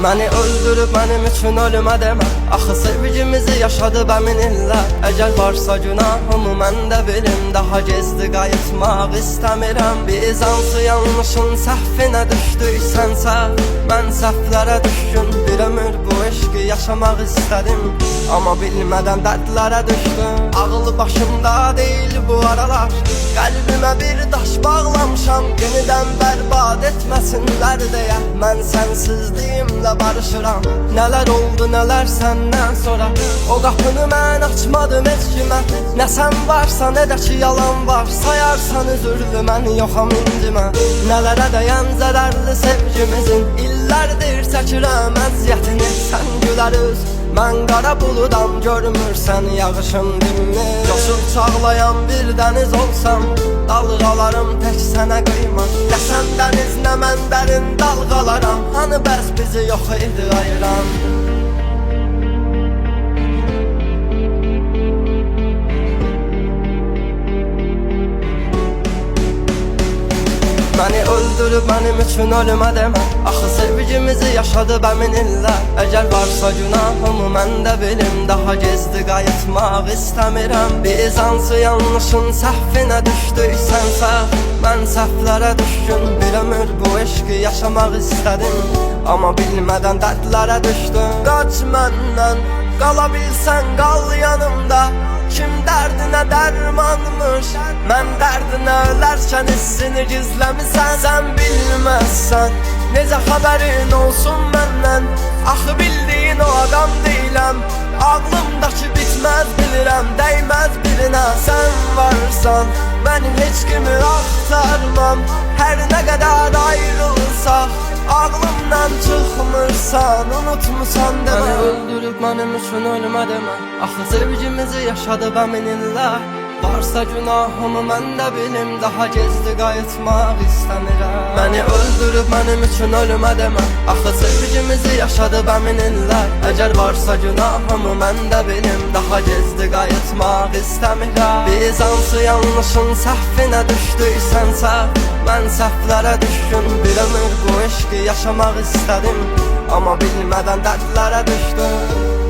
Məni öldürüb mənim üçün ölümə demə. Axı sevgimizi yaşadıb əmin illər. Əcəl varsa günahımı mən də bilim. Daha gezdi qayıtmaq istəmirəm. Biz hansı yanlışın səhvinə düşdüysənsə, mən səhvlərə düşkün bir ömür bu eşqi yaşamaq istədim. Amma bilmədən dərdlərə düşdüm. Ağıl başımda deyil bu aralar. Qəlbimə bir daş bağlamışam, yenidən bərbad etməsinlər deyə. Mən sənsizliyimlə barışıram. Nələr oldu nələr səndən sonra. O qapını mən açmadım heç kimə. Nə sən varsa nə də ki yalan var. Sayarsan üzürlü mən yoxam incimə. Nələrə dəyən zərərli sevgimizin illərdir çəkirəm əziyyətini. Sən gülər üz, mən qara buludam, görmürsən yağışım dinmi. Coşub çağlayan bir dəniz olsam, dalğalarım tək sənə qıymaq. Nə sən dəniz nə mən dərin dalğalaram. Hani bəs bizi yox idi ayıran. Məni öldürüb mənim üçün ölümə demə. Axı sevgimizi yaşadıb əmin illər. Əcəl varsa günahımı mən də bilim. Daha gezdi qayıtmaq istəmirəm. Biz hansı yanlışın səhvinə düşdüysənsə, mən səhvlərə düşkün bir ömür bu eşqi yaşamaq istədim. Amma bilmədən dərdlərə düşdüm. Qaç məndən, qala bilsən qal yanımda. Kim dərdinə dərmanmış, mən dərdinə ölərkən hissini gizləmisən. Sən bilməzsən, necə xəbərin olsun məndən. Axı bildiyin o adam deyiləm. Ağlımdakı bitməz bilirəm, dəyməz birinə. Sən varsan, mən heç kimi axtarmam. Hər nə qədər ayrılsaq, ağlımdan çıxmırsan, unutmusan demə. Məni öldürüb mənim üçün ölümə demə. Axı sevgimizi yaşadıb əmin illər. Varsa günahımı mən də bilim. Daha gezdi qayıtmaq istəmirəm. Məni öldürüb mənim üçün ölümə demə. Axı sevgimizi yaşadıb əmin illər. Əcəl varsa günahımı mən də bilim. Daha gezdi qayıtmaq istəmirəm. Biz hansı yanlışın səhvinə düşdüysənsə, mən səhvlərə düşkün bir ömür bu eşqi yaşamaq istədim. Amma bilmədən dərdlərə düşdüm.